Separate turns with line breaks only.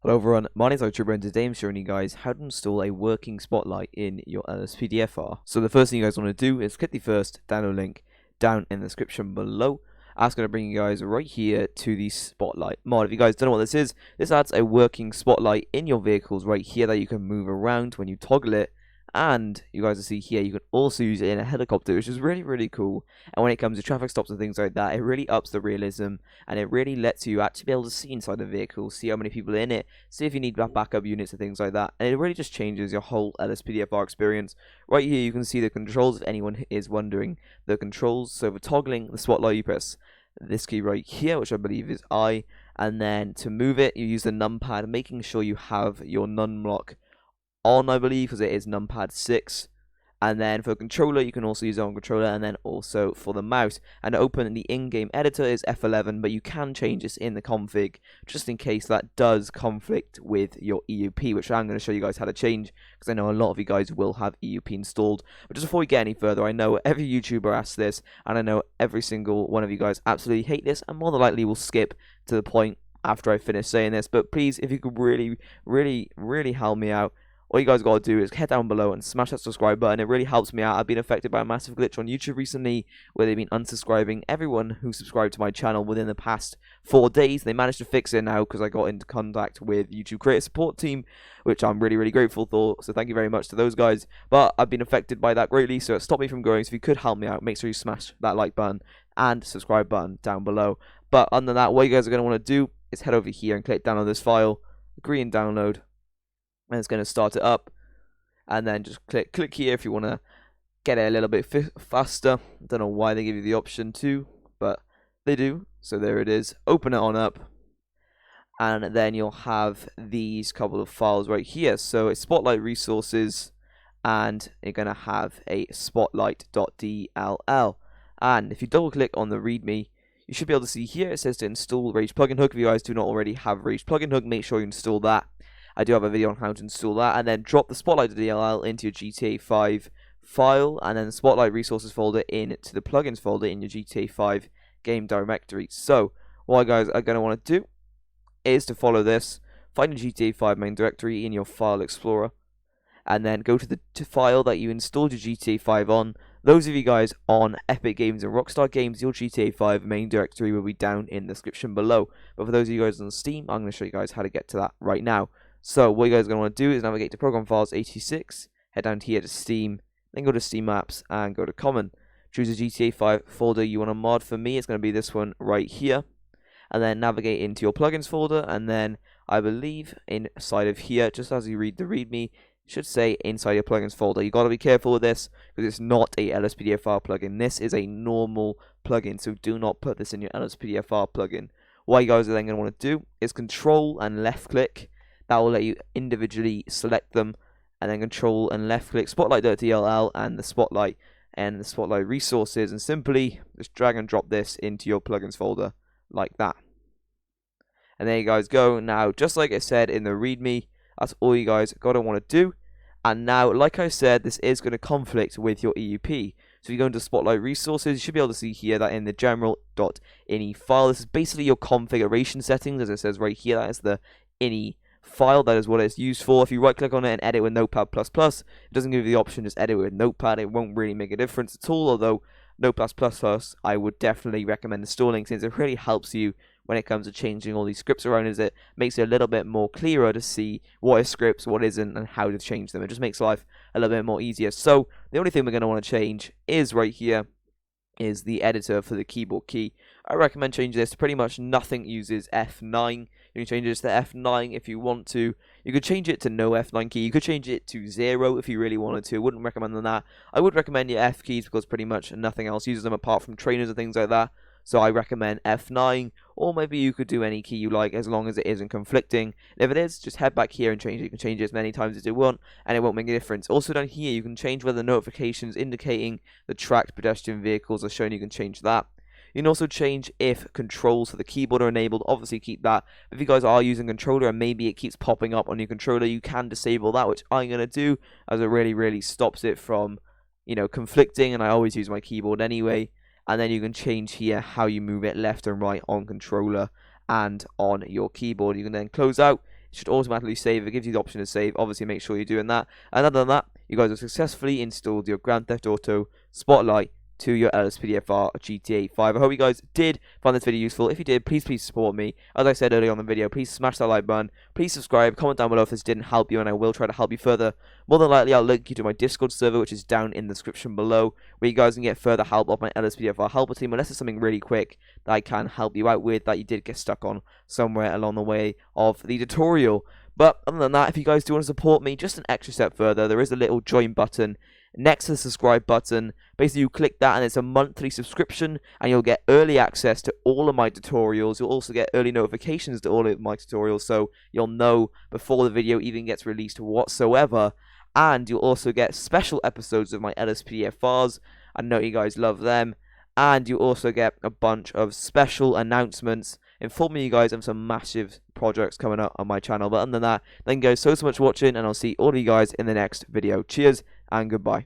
Hello everyone, my name is YouTuber and today I'm showing you guys how to install a working spotlight in your LSPDFR. So the first thing you guys want to do is click the first download link down in the description below. That's going to bring you guys right here to the spotlight mod. If you guys don't know what this adds a working spotlight in your vehicles right here that you can move around when you toggle it. And you guys will see here, you can also use it in a helicopter, which is really cool. And when it comes to traffic stops and things like that, it really ups the realism, and it really lets you actually be able to see inside the vehicle, see how many people are in it, see if you need backup units and things like that. And it really just changes your whole LSPDFR experience. Right here, you can see the controls if anyone is wondering. The controls, so for toggling the spotlight, you press this key right here, which I believe is I, and then to move it, you use the numpad, making sure you have your nunlock on, I believe, because it is numpad 6. And then for controller, you can also use it on controller, and then also for the mouse. And to open the in-game editor is F11, but you can change this in the config, just in case that does conflict with your EUP, which I'm going to show you guys how to change, because I know a lot of you guys will have EUP installed. But just before we get any further, I know every YouTuber asks this, and I know every single one of you guys absolutely hate this, and more than likely will skip to the point after I finish saying this. But please, if you could really help me out, all you guys got to do is head down below and smash that subscribe button. It really helps me out. I've been affected by a massive glitch on YouTube recently where they've been unsubscribing everyone who subscribed to my channel within the past 4 days. They managed to fix it now because I got into contact with YouTube creator support team, which I'm really grateful for. So thank you very much to those guys. But I've been affected by that greatly, so it stopped me from growing. So if you could help me out, make sure you smash that like button and subscribe button down below. But other than that, what you guys are going to want to do is head over here and click download this file, agree and download. And it's going to start it up, and then just click here if you want to get it a little bit faster. I don't know why they give you the option to, but they do. So there it is. Open it on up, and then you'll have these couple of files right here. So it's spotlight resources, and you're going to have a spotlight.dll. And if you double click on the readme, you should be able to see here it says to install Rage plugin hook. If you guys do not already have Rage plugin hook, make sure you install that. I do have a video on how to install that, and then drop the Spotlight.dll into your GTA 5 file, and then the Spotlight resources folder into the plugins folder in your GTA 5 game directory. So what you guys are going to want to do is to follow this, find your GTA 5 main directory in your file explorer, and then go to the file that you installed your GTA 5 on. Those of you guys on Epic Games and Rockstar Games, your GTA 5 main directory will be down in the description below. But for those of you guys on Steam, I'm going to show you guys how to get to that right now. So what you guys are going to want to do is navigate to ProgramFiles 86, head down here to Steam, then go to Steam Apps and go to Common. Choose the GTA 5 folder you want to mod. For me, it's going to be this one right here. And then navigate into your plugins folder, and then I believe inside of here, just as you read the README, it should say inside your plugins folder. You got to be careful with this because it's not a LSPDFR plugin. This is a normal plugin, so do not put this in your LSPDFR plugin. What you guys are then going to want to do is control and left click. That will let you individually select them, and then control and left click spotlight.dll and the spotlight resources, and simply just drag and drop this into your plugins folder like that. And there you guys go. Now, just like I said in the README, that's all you guys gotta want to do. And now, like I said, this is going to conflict with your EUP. So if you go into Spotlight Resources, you should be able to see here that in the general.ini file, this is basically your configuration settings, as it says right here. That is the ini file. That is what it's used for. If you right click on it and edit with Notepad++, it doesn't give you the option just edit with Notepad. It won't really make a difference at all, although Notepad++ I would definitely recommend installing, since it really helps you when it comes to changing all these scripts around, as it makes it a little bit more clearer to see what is scripts, what isn't, and how to change them. It just makes life a little bit more easier. So the only thing we're going to want to change is right here is the editor for the keyboard key. I recommend changing this. Pretty much nothing uses F9. You can change this to F9 if you want to. You could change it to no F9 key. You could change it to 0 if you really wanted to. Wouldn't recommend that. I would recommend your F keys because pretty much nothing else uses them apart from trainers and things like that. So I recommend F9, or maybe you could do any key you like as long as it isn't conflicting. And if it is, just head back here and change it. You can change it as many times as you want, and it won't make a difference. Also down here, you can change whether notifications indicating the tracked pedestrian vehicles are shown. You can change that. You can also change if controls for the keyboard are enabled. Obviously keep that. If you guys are using controller and maybe it keeps popping up on your controller, you can disable that, which I'm going to do, as it really stops it from, conflicting, and I always use my keyboard anyway. And then you can change here how you move it left and right on controller and on your keyboard. You can then close out. It should automatically save. It gives you the option to save. Obviously, make sure you're doing that. And other than that, you guys have successfully installed your Grand Theft Auto Spotlight to your LSPDFR GTA 5. I hope you guys did find this video useful. If you did, please support me. As I said earlier on the video, please smash that like button. Please subscribe. Comment down below if this didn't help you, and I will try to help you further. More than likely, I'll link you to my Discord server, which is down in the description below, where you guys can get further help of my LSPDFR helper team, unless it's something really quick that I can help you out with that you did get stuck on somewhere along the way of the tutorial. But other than that, if you guys do want to support me just an extra step further, there is a little join button next to the subscribe button. Basically, you click that and it's a monthly subscription, and you'll get early access to all of my tutorials. You'll also get early notifications to all of my tutorials, so you'll know before the video even gets released whatsoever. And you'll also get special episodes of my LSPDFRs. I know you guys love them. And you also get a bunch of special announcements informing you guys of some massive projects coming up on my channel. But other than that, thank you guys so much for watching, and I'll see all of you guys in the next video. Cheers and goodbye.